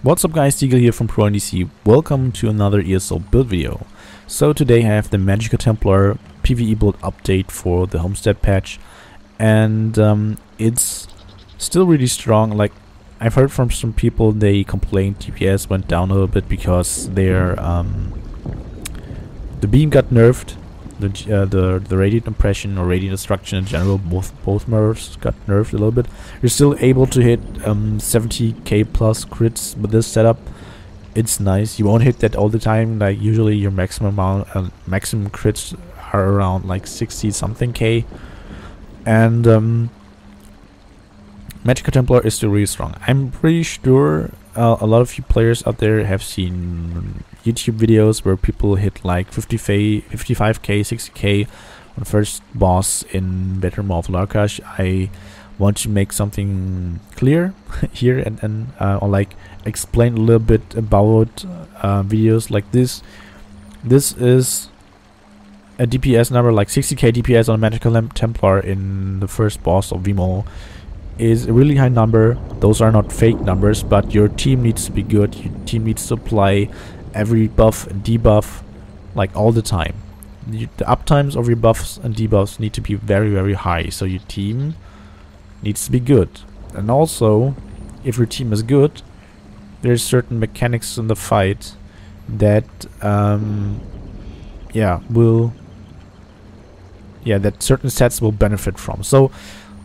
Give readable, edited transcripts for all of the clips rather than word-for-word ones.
What's up guys, Deagle here from ProNDC. Welcome to another ESO build video. So today I have the Magicka Templar PvE build update for the Homestead patch, and it's still really strong. Like, I've heard from some people, they complained DPS went down a little bit because their the beam got nerfed. The radiant impression or radiant destruction in general, both mirrors got nerfed a little bit. You're still able to hit 70k plus crits with this setup. It's nice. You won't hit that all the time. Like, usually your maximum crits are around like 60 something k. And Magicka Templar is still really strong. I'm pretty sure a lot of you players out there have seen YouTube videos where people hit like 55k, 60k on first boss in Veteran of Larkash. I want to make something clear here and or like explain a little bit about videos like this. This is a DPS number, like 60k DPS on Magicka Templar in the first boss of Vimo is a really high number. Those are not fake numbers, but your team needs to be good. Your team needs to apply every buff and debuff like all the time. The uptimes of your buffs and debuffs need to be very high, so your team needs to be good. And also, if your team is good, there's certain mechanics in the fight that that certain sets will benefit from. So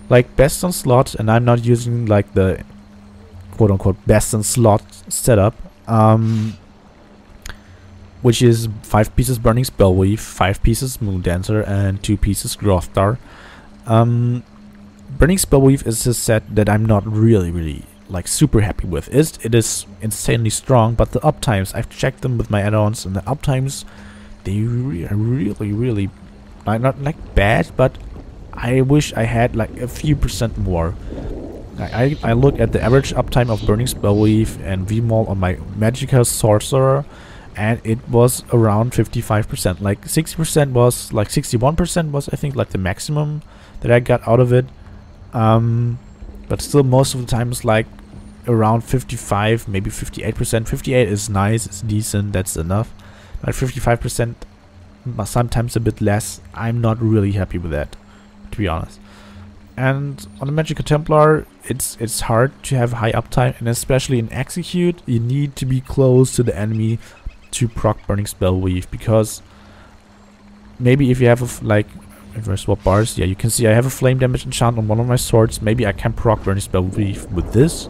like best on slot, and I'm not using like the quote-unquote best on slot setup, which is 5 pieces Burning Spellweave, 5 pieces Moon Dancer, and 2 pieces Growthstar. Burning Spellweave is a set that I'm not really like super happy with. It is insanely strong, but the uptimes, I've checked them with my add-ons, and the uptimes, they are really not like bad, but I wish I had like a few percent more. I look at the average uptime of Burning Spellweave and VMOL on my Magicka Sorcerer, and it was around 55%. Like 60% was, like 61% was, I think, like the maximum that I got out of it. But still, most of the time it's like around 55, maybe 58%. 58 is nice, it's decent, that's enough. But 55%, sometimes a bit less, I'm not really happy with that, to be honest. And on the Magicka Templar, it's hard to have high uptime, and especially in execute, you need to be close to the enemy to proc Burning Spellweave, because maybe if you have if I swap bars, yeah, you can see I have a flame damage enchant on one of my swords. Maybe I can proc Burning Spellweave with this,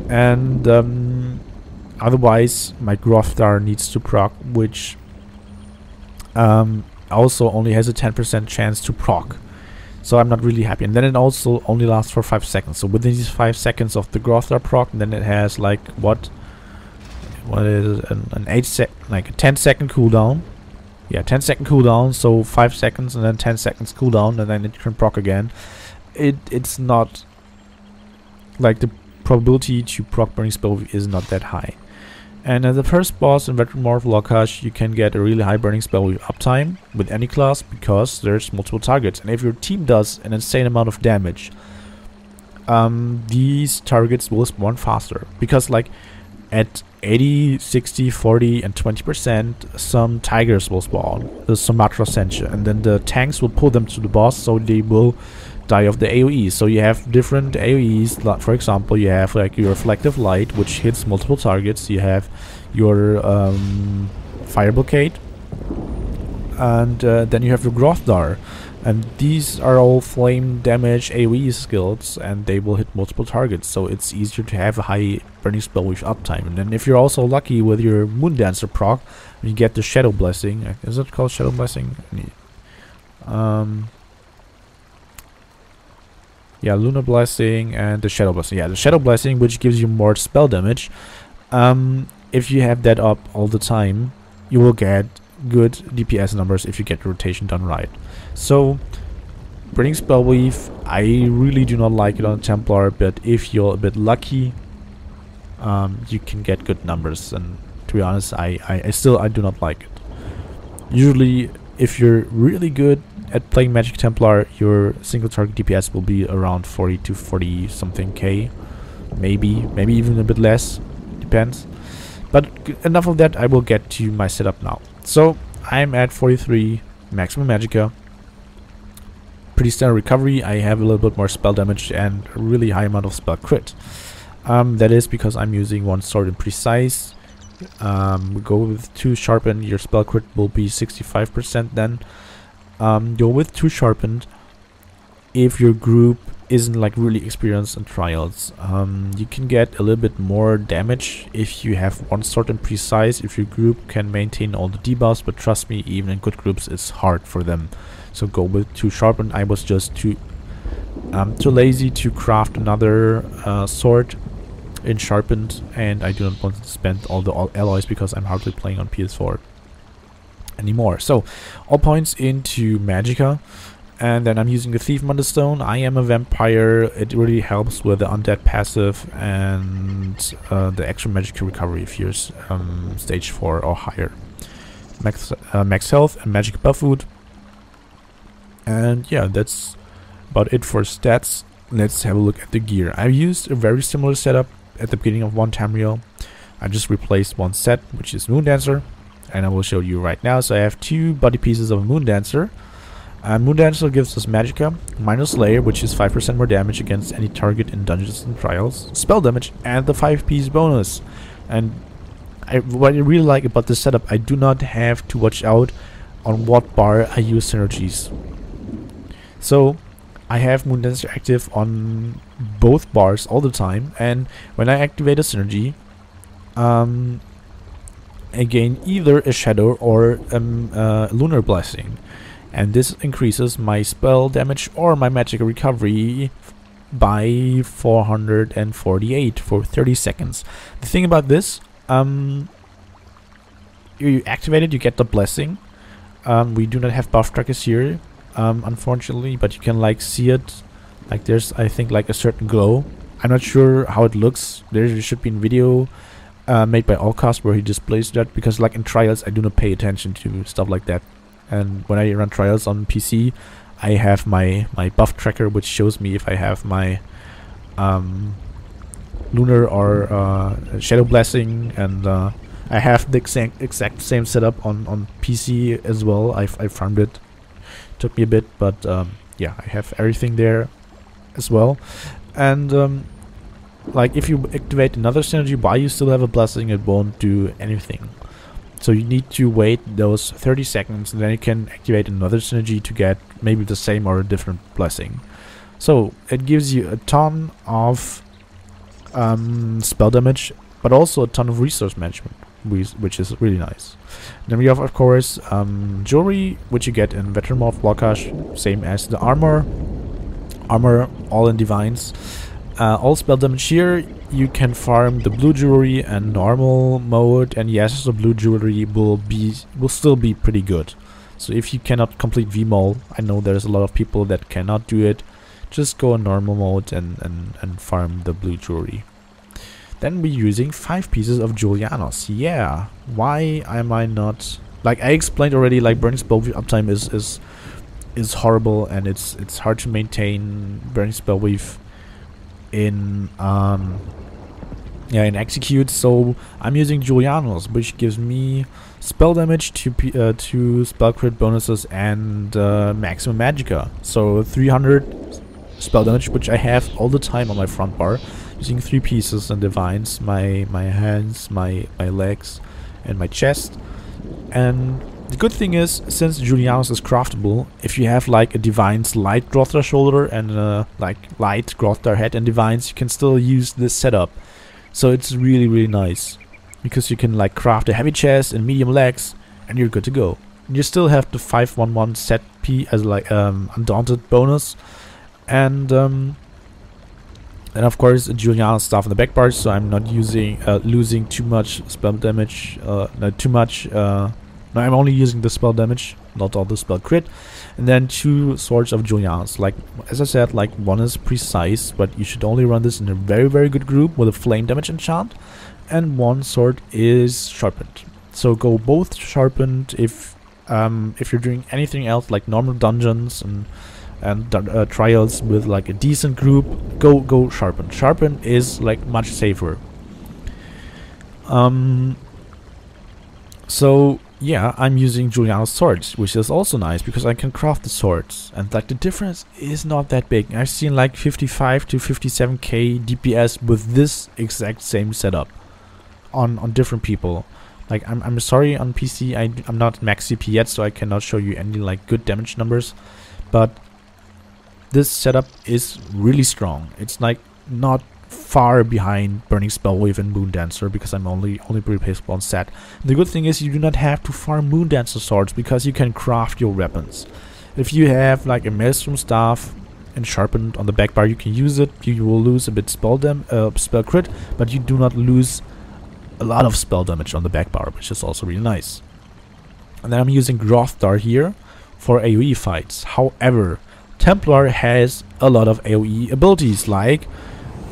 and otherwise my Growthstar needs to proc, which also only has a 10% chance to proc. So I'm not really happy. And then it also only lasts for 5 seconds. So within these 5 seconds of the Growthstar proc, and then it has like what is an 10-second cooldown. Yeah, 10-second cooldown. So 5 seconds and then 10 seconds cooldown, and then it can proc again. It's not like the probability to proc Burning Spellweave is not that high. And as the first boss in Veteran of Larkash, you can get a really high Burning Spellweave uptime with any class because there's multiple targets. And if your team does an insane amount of damage, these targets will spawn faster. Because like at 80, 60, 40, and 20%, some tigers will spawn, the Sumatra Sencha, and then the tanks will pull them to the boss, so they will die of the AoE. So you have different AoEs. Like, for example, you have like your Reflective Light, which hits multiple targets. You have your Fire Blockade, and then you have your Growthstar, and these are all flame damage AoE skills, and they will hit multiple targets. So it's easier to have a high Burning Spellweave uptime. And then if you're also lucky with your Moon Dancer proc, you get the Shadow Blessing. Is it called Shadow Blessing? Yeah, Lunar Blessing and the Shadow Blessing. Yeah, the Shadow Blessing, which gives you more spell damage. If you have that up all the time, you will get good DPS numbers if you get the rotation done right. So, Burning Spellweave, I really do not like it on Templar, but if you're a bit lucky, you can get good numbers. And to be honest, I still do not like it. Usually, if you're really good at playing Magicka Templar, your single target DPS will be around 40 to 40 something k, maybe even a bit less, depends. But enough of that, I will get to my setup now. So I'm at 43 maximum Magicka. Pretty standard recovery. I have a little bit more spell damage and a really high amount of spell crit. That is because I'm using one sword in precise. Go with 2 sharpened, your spell crit will be 65% then. Go with 2 sharpened if your group isn't like really experienced in trials. You can get a little bit more damage if you have one sword in precise, if your group can maintain all the debuffs, but trust me, even in good groups it's hard for them. So go with 2 sharpened. I was just too lazy to craft another sword in sharpened, and I do not want to spend all the alloys because I'm hardly playing on PS4 anymore. So all points into Magicka, and then I'm using the Thief Stone. I am a vampire. It really helps with the undead passive and the extra Magicka recovery if you're stage 4 or higher. Max health and Magicka buff food. And yeah, that's about it for stats. Let's have a look at the gear. I used a very similar setup at the beginning of one Tamriel. I just replaced one set, which is Moondancer, and I will show you right now. So I have 2 body pieces of Moondancer. Moondancer gives us Magicka, minus Slayer, which is 5% more damage against any target in dungeons and trials, spell damage, and the 5-piece bonus. And what I really like about this setup, I do not have to watch out on what bar I use synergies. So I have Moondancer active on both bars all the time, and when I activate a synergy, I gain either a Shadow or a Lunar Blessing, and this increases my spell damage or my Magicka recovery by 448 for 30 seconds. The thing about this, you activate it, you get the blessing. We do not have buff trackers here, unfortunately, but you can like see it. Like there's, I think, like a certain glow. I'm not sure how it looks. There should be a video made by Allcast where he displays that, because like in trials I do not pay attention to stuff like that. And when I run trials on PC, I have my buff tracker, which shows me if I have my lunar or shadow blessing, and I have the exact same setup on PC as well. I farmed it. Took me a bit, but yeah, I have everything there as well. And like if you activate another synergy while you still have a blessing, it won't do anything. So you need to wait those 30 seconds, and then you can activate another synergy to get maybe the same or a different blessing. So it gives you a ton of spell damage, but also a ton of resource management, which is really nice. Then we have, of course, jewelry, which you get in Veteran Morph Wakash, same as the armor. Armor, all in Divines. All spell damage here. You can farm the blue jewelry and normal mode, and yes, the blue jewelry will still be pretty good. So if you cannot complete VMOL, I know there's a lot of people that cannot do it, just go in normal mode and farm the blue jewelry. Then we're using 5 pieces of Julianos. Yeah, why am I not... Like I explained already, like Burning Spell Weave uptime is horrible, and it's hard to maintain Burning Spell Weave in Execute. So I'm using Julianos, which gives me spell damage, to spell crit bonuses, and maximum Magicka. So 300 spell damage, which I have all the time on my front bar, using 3 pieces and Divines, my hands, my legs, and my chest. And the good thing is, since Julianos is craftable, if you have like a Divines light Grothar shoulder and like light Grothar head and Divines, you can still use this setup. So it's really nice, because you can like craft a heavy chest and medium legs, and you're good to go. And you still have the 511 set P as like Undaunted bonus, and of course Julianos stuff in the back bar, so I'm not using losing too much spell damage. No, I'm only using the spell damage, not all the spell crit. And then 2 swords of Julianos. Like as I said, like one is precise, but you should only run this in a very good group with a flame damage enchant, and 1 sword is sharpened. So go both sharpened if you're doing anything else like normal dungeons and trials with like a decent group. Go sharpened. Sharpened is like much safer. So yeah, I'm using Juliano's swords, which is also nice because I can craft the swords, and like the difference is not that big. I've seen like 55 to 57k DPS with this exact same setup on different people. Like I'm sorry, on PC I'm not max CP yet, so I cannot show you any like good damage numbers, but this setup is really strong. It's like not far behind Burning Spellwave and Moondancer because I'm only replaceable on set. The good thing is you do not have to farm Moondancer swords because you can craft your weapons. If you have like a Maelstrom staff and sharpened on the back bar, you can use it. You will lose a bit spell crit, but you do not lose a lot of spell damage on the back bar, which is also really nice. And then I'm using Grothdar here for AoE fights. However, Templar has a lot of AoE abilities like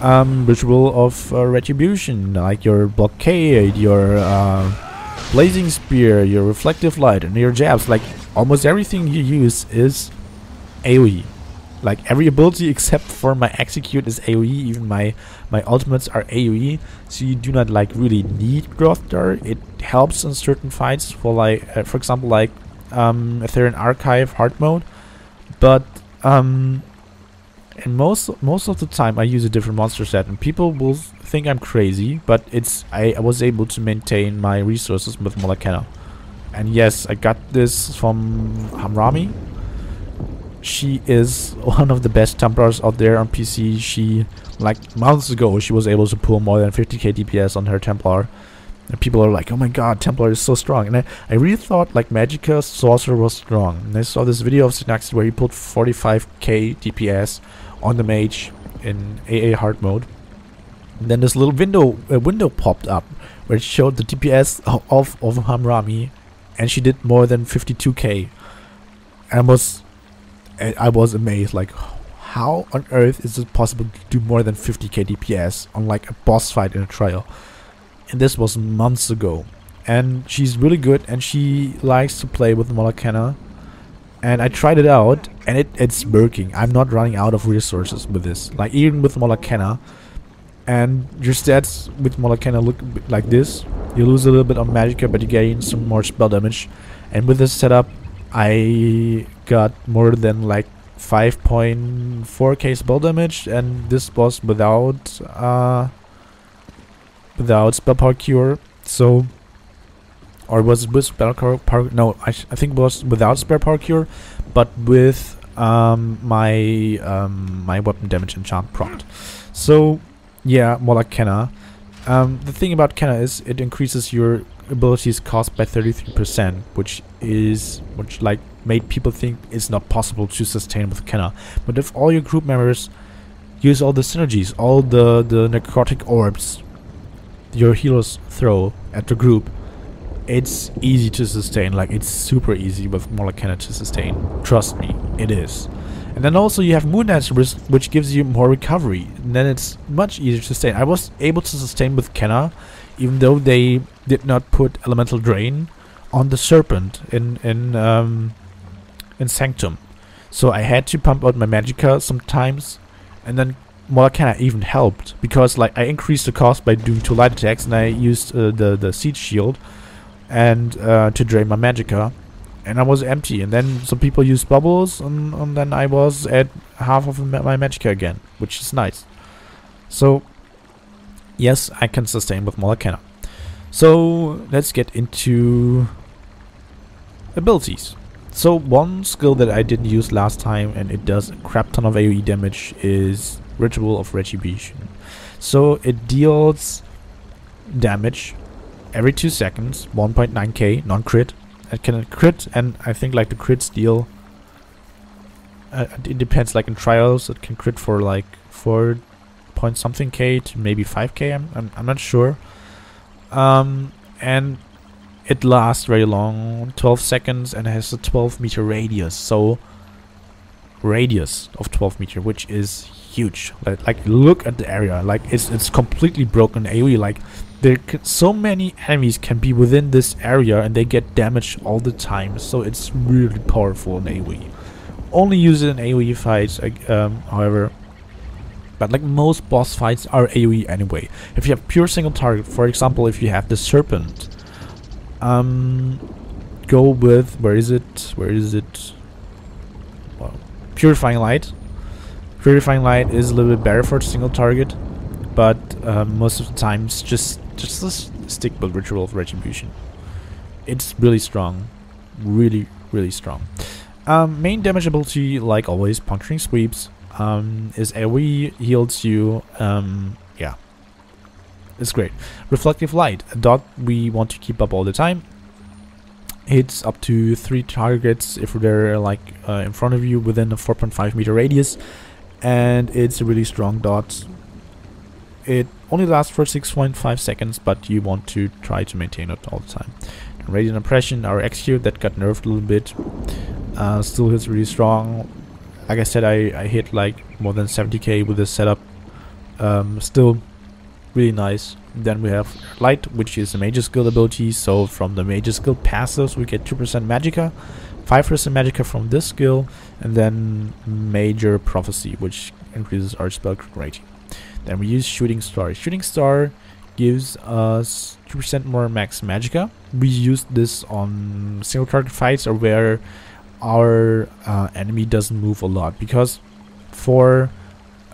Ritual of Retribution, like your Blockade, your Blazing Spear, your Reflective Light, and your jabs. Like almost everything you use is AoE. Like every ability except for my Execute is AoE. Even my ultimates are AoE. So you do not like really need Grothdar. It helps in certain fights for like, for example, like Ethereal Archive hard mode, but and most of the time I use a different monster set, and people will think I'm crazy, but I was able to maintain my resources with Magicka. And yes, I got this from Hamrami. She is one of the best Templars out there on PC. She, like months ago, she was able to pull more than 50k DPS on her Templar. And people are like, oh my god, Templar is so strong. And I really thought like Magicka Sorcerer was strong. And I saw this video of Synaxis where he pulled 45k DPS on the mage in AA hard mode. And then this little window popped up where it showed the DPS of Hamrami, and she did more than 52k. And I was amazed, like how on earth is it possible to do more than 50k DPS on like a boss fight in a trial? And this was months ago. And she's really good, and she likes to play with Magicka. And I tried it out, and it's working. I'm not running out of resources with this. Like even with Magicka, and your stats with Magicka look like this. You lose a little bit on Magicka, but you gain some more spell damage. And with this setup, I got more than like 5.4k spell damage, and this was without spell power cure. So, or was it with spell power? No, I think it was without spell power cure, but with my weapon damage enchant proc. So yeah, Magicka. The thing about Kenna is it increases your abilities cost by 33%, which like made people think it's not possible to sustain with Kenna. But if all your group members use all the synergies, all the necrotic orbs your healers throw at the group, it's easy to sustain. Like it's super easy with Magicka to sustain. Trust me, it is. And then also you have Moondancer, which gives you more recovery, and then it's much easier to sustain. I was able to sustain with Kenna, even though they did not put Elemental Drain on the Serpent in Sanctum. So I had to pump out my Magicka sometimes, and then Magicka even helped because like I increased the cost by doing 2 light attacks, and I used the Siege Shield and to drain my Magicka. And I was empty, and then some people used bubbles, and then I was at half of my Magicka again, which is nice. So yes, I can sustain with Magicka. So let's get into abilities. So one skill that I didn't use last time, and it does a crap ton of AoE damage, is Ritual of Retribution. So it deals damage every 2 seconds, 1.9k non-crit. It can crit, and I think like the crits deal, it depends, like in trials it can crit for like 4 point something k to maybe 5k, I'm not sure. And it lasts very long, 12 seconds, and has a 12-meter radius, so radius of 12 meter, which is huge. Like look at the area, like it's completely broken AoE. Like so many enemies can be within this area and they get damaged all the time, so it's really powerful in AoE. Only use it in AoE fights, however. But like most boss fights are AoE anyway. If you have pure single target, for example, if you have the serpent, go with, where is it? Well, purifying light. Purifying light is a little bit better for a single target, but most of the times just stick with Ritual of Retribution. It's really strong, really strong. Main damage ability, like always, puncturing sweeps. Is AoE, heals you. Yeah, it's great. Reflective light, a dot we want to keep up all the time. Hits up to 3 targets if they're like in front of you within a 4.5 meter radius, and it's a really strong dot. It only lasts for 6.5 seconds, but you want to try to maintain it all the time. Radiant Impression, our execute, that got nerfed a little bit. Still hits really strong. Like I said, I hit like more than 70k with this setup. Still really nice. Then we have Light, which is a major skill ability. So from the major skill passives, we get 2% Magicka, 5% Magicka from this skill, and then Major Prophecy, which increases our spell crit rating. Then we use Shooting Star. Shooting Star gives us 2% more max Magicka. We use this on single target fights or where our enemy doesn't move a lot, because for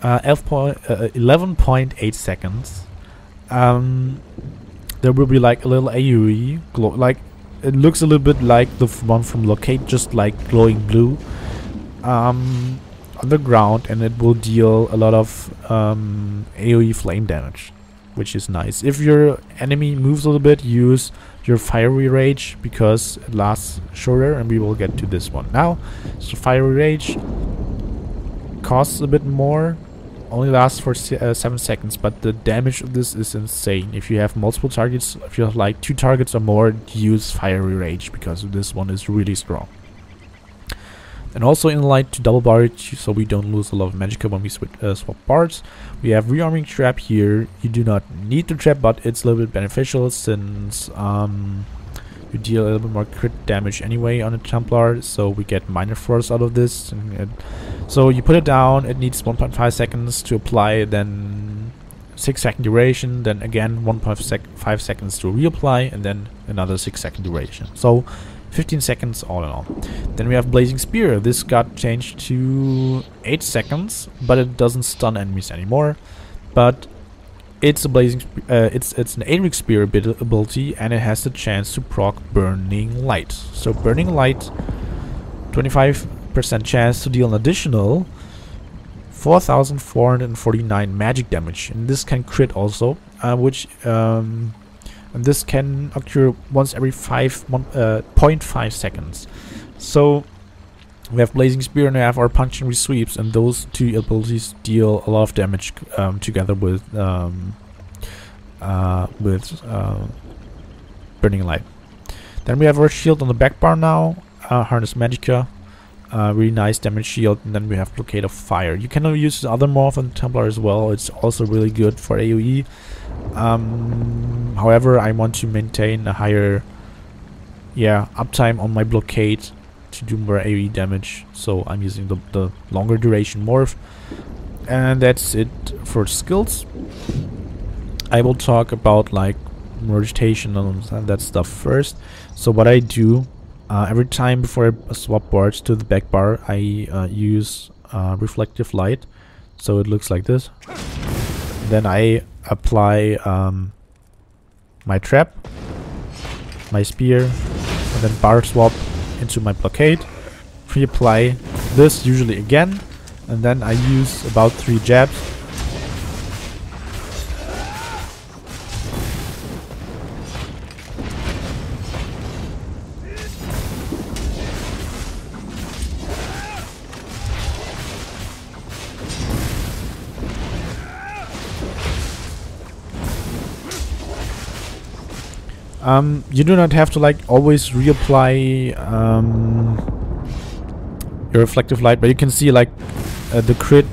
11.8 seconds there will be like a little AoE like it looks a little bit like the one from Locate, just like glowing blue on the ground, and it will deal a lot of AoE flame damage, which is nice. If your enemy moves a little bit, use your Fiery Rage, because it lasts shorter, and we will get to this one now. So Fiery Rage costs a bit more, only lasts for 7 seconds, but the damage of this is insane. If you have multiple targets, if you have like 2 targets or more, use Fiery Rage, because this one is really strong. And also in light, to double bar it, so we don't lose a lot of Magicka when we swap bars. We have Rearming Trap here. You do not need the trap, but it's a little bit beneficial since you deal a little bit more crit damage anyway on a Templar, so we get minor force out of this. And so you put it down, it needs 1.5 seconds to apply, then 6-second duration, then again 1.5 seconds to reapply, and then another 6-second duration. So 15 seconds all in all. Then we have Blazing Spear. This got changed to 8 seconds, but it doesn't stun enemies anymore. But it's a blazing, it's an Aeric Spear ability, and it has the chance to proc Burning Light. So Burning Light, 25% chance to deal an additional 4,449 magic damage, and this can crit also, and this can occur once every 0.5 seconds. So we have Blazing Spear and we have our Puncturing Sweeps, and those 2 abilities deal a lot of damage together with Burning Light. Then we have our shield on the back bar now, Harness Magicka, really nice damage shield, and then we have Blockade of Fire. You can use the other morph on Templar as well. It's also really good for AoE. However, I want to maintain a higher uptime on my Blockade to do more AoE damage, so I'm using the longer duration morph. And that's it for skills. I will talk about like rotation and that stuff first. So what I do every time before I swap bars to the back bar, I use reflective light, so it looks like this. Then I apply my trap, my spear, and then bar swap into my blockade. Reapply this usually again, and then I use about 3 jabs. You do not have to like always reapply your reflective light, but you can see like the crit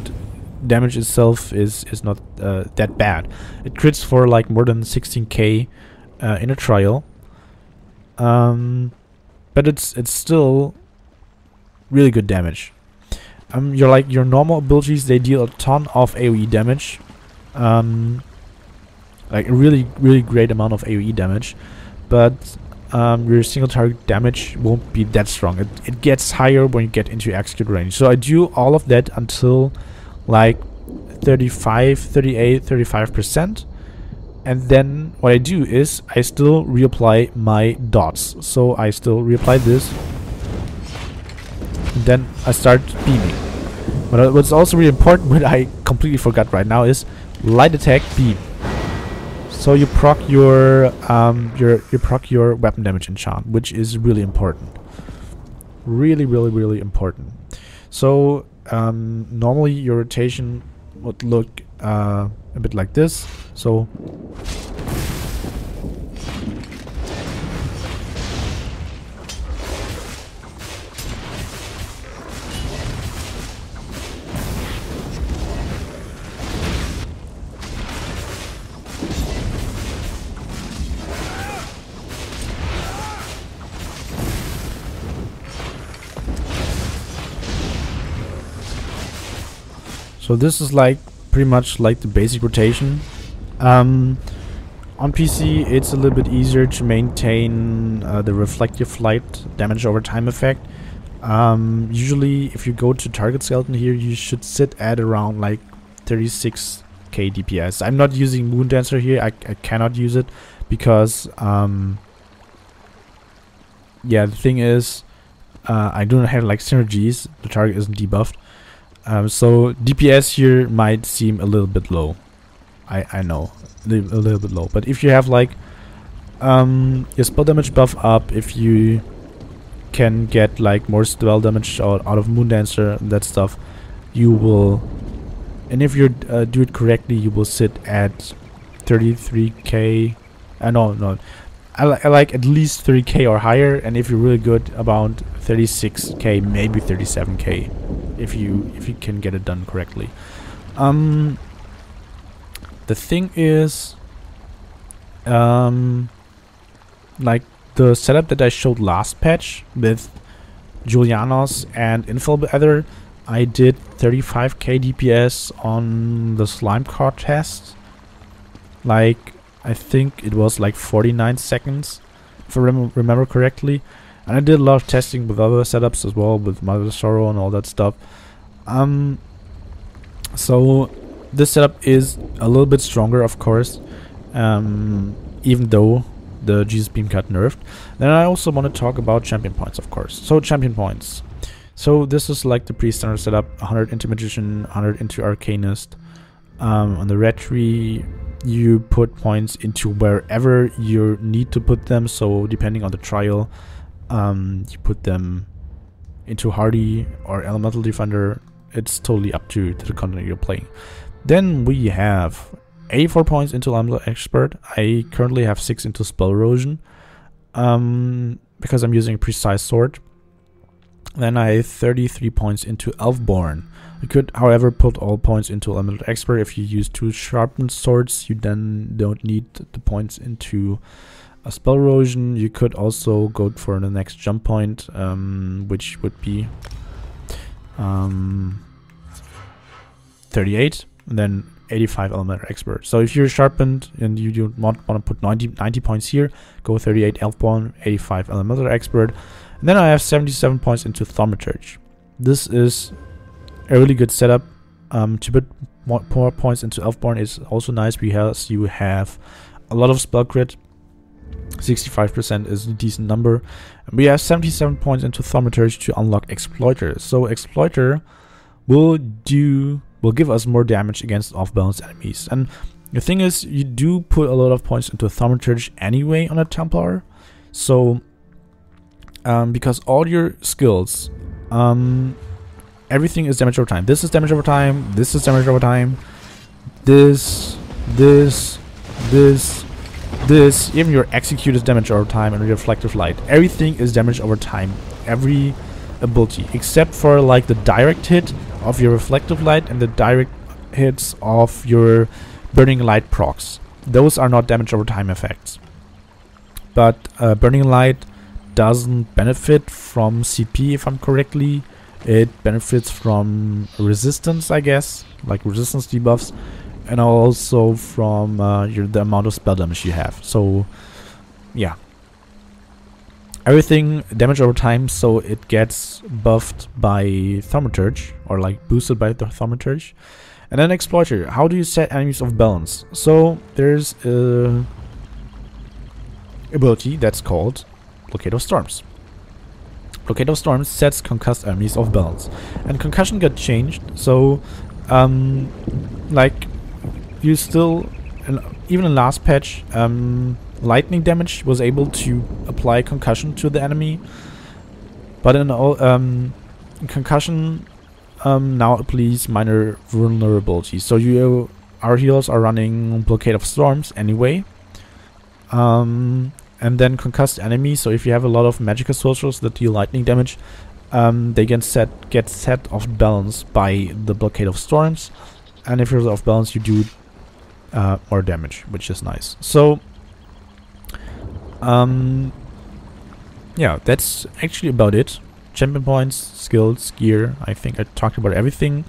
damage itself is not that bad. It crits for like more than 16k in a trial, but it's still really good damage. your normal abilities, they deal a ton of AoE damage, like a really great amount of AoE damage, but your single target damage won't be that strong. It gets higher when you get into execute range. So I do all of that until like 35%, and then what I do is I still reapply my dots. So I still reapply this, and then I start beaming. But what's also really important, what I completely forgot right now, is light attack beam. So you proc your weapon damage enchant, which is really important. Really important. So normally your rotation would look a bit like this. So this is like pretty much like the basic rotation. On PC it's a little bit easier to maintain the reflective light damage over time effect. Usually if you go to target skeleton here, you should sit at around like 36k DPS. I'm not using Moon Dancer here. I cannot use it because yeah, the thing is I don't have like synergies. The target isn't debuffed. So DPS here might seem a little bit low. I know, a little bit low. But if you have like your spell damage buff up, if you can get like more spell damage out of Moon Dancer and that stuff, you will, and if you do it correctly, you will sit at 33k. No, I like at least 30k or higher, and if you're really good, about 36k, maybe 37k, if you can get it done correctly. The thing is, like the setup that I showed last patch with Julianos and Infallible Ether, I did 35k DPS on the slime car test. Like, I think it was like 49 seconds, if I remember correctly. And I did a lot of testing with other setups as well, with Mother Sorrow and all that stuff. So this setup is a little bit stronger, of course, even though the Jesus Beam got nerfed. Then I also want to talk about champion points, of course. So champion points. So this is like the pre-standard setup: 100 into Magician, 100 into Arcanist. On the red tree, you put points into wherever you need to put them. So depending on the trial, you put them into Hardy or Elemental Defender. It's totally up to the content you're playing. Then we have 84 points into Elemental Expert. I currently have 6 into Spell Erosion, because I'm using a precise sword. Then I have 33 points into Elfborn. You could, however, put all points into Elemental Expert. If you use 2 sharpened swords, you then don't need the points into a Spell Erosion. You could also go for the next jump point, which would be 38, and then 85 Elemental Expert. So if you're sharpened and you do not want to put 90 points here, go 38 Elfborn, 85 Elemental Expert. And then I have 77 points into Thaumaturge. This is a really good setup. To put more points into Elfborn is also nice because you have a lot of spell crit. 65% is a decent number. And we have 77 points into Thaumaturge to unlock Exploiter. So Exploiter will give us more damage against off-balance enemies. And the thing is, you do put a lot of points into Thaumaturge anyway on a Templar. So because all your skills, everything is damage over time. This is damage over time. This is damage over time. This, even your execute is damage over time, and reflective light. Everything is damage over time. Every ability, except for like the direct hit of your reflective light and the direct hits of your burning light procs. Those are not damage over time effects. But burning light doesn't benefit from CP, if I'm correctly It benefits from resistance, I guess, like resistance debuffs, and also from the amount of spell damage you have. So yeah, everything damage over time, so it gets buffed by Thaumaturge, or like boosted by the Thaumaturge. And then Exploiter. How do you set enemies off balance? So there's a ability that's called Blockade of Storms. Blockade of Storms sets concussed enemies off balance, and concussion got changed. So like you still, even in last patch, lightning damage was able to apply concussion to the enemy, but in all concussion now applies minor vulnerability. So our healers are running Blockade of Storms anyway, and then concussed enemies. So if you have a lot of Magicka sorcerers that deal lightning damage, they get set off balance by the Blockade of Storms, and if you're off balance, you do more damage, which is nice. So yeah, that's actually about it. Champion points, skills, gear. I think I talked about everything.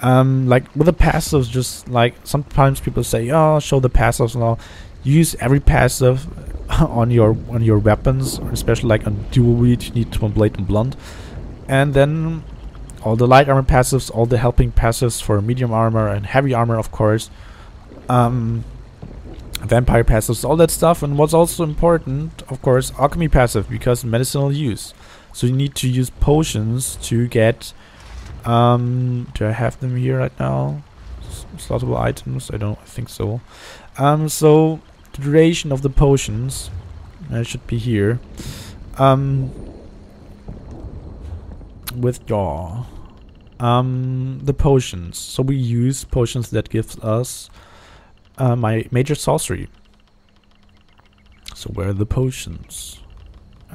Like with the passives, just like sometimes people say, "Oh, show the passives and all." Use every passive on your weapons, especially like on dual wield. You need Twin Blade and Blunt, and then all the light armor passives, all the helping passives for medium armor and heavy armor, of course. Vampire passives, all that stuff. And what's also important, of course, alchemy passive, because medicinal use. So you need to use potions to get do I have them here right now? Slottable items? I think so. So the duration of the potions should be here. With your the potions. So we use potions that gives us my major sorcery. So where are the potions?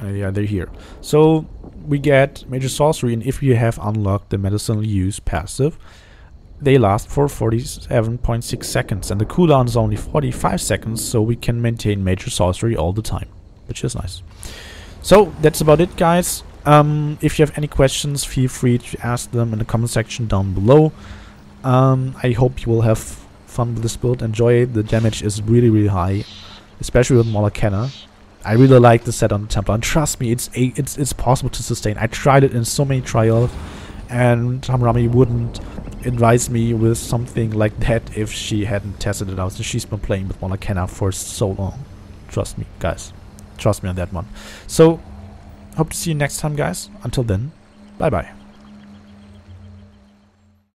Yeah, they're here. So we get major sorcery, and if you have unlocked the medicinal use passive, they last for 47.6 seconds, and the cooldown is only 45 seconds, so we can maintain major sorcery all the time, which is nice. So that's about it, guys. If you have any questions, feel free to ask them in the comment section down below. I hope you will have fun with this build, enjoy it. The damage is really, really high, especially with Magicka. I really like the set on the Templar, and trust me, it's possible to sustain. I tried it in so many trials, and Hamrami wouldn't advise me with something like that if she hadn't tested it out. So she's been playing with Magicka for so long. Trust me, guys. Trust me on that one. So, hope to see you next time, guys. Until then, bye-bye.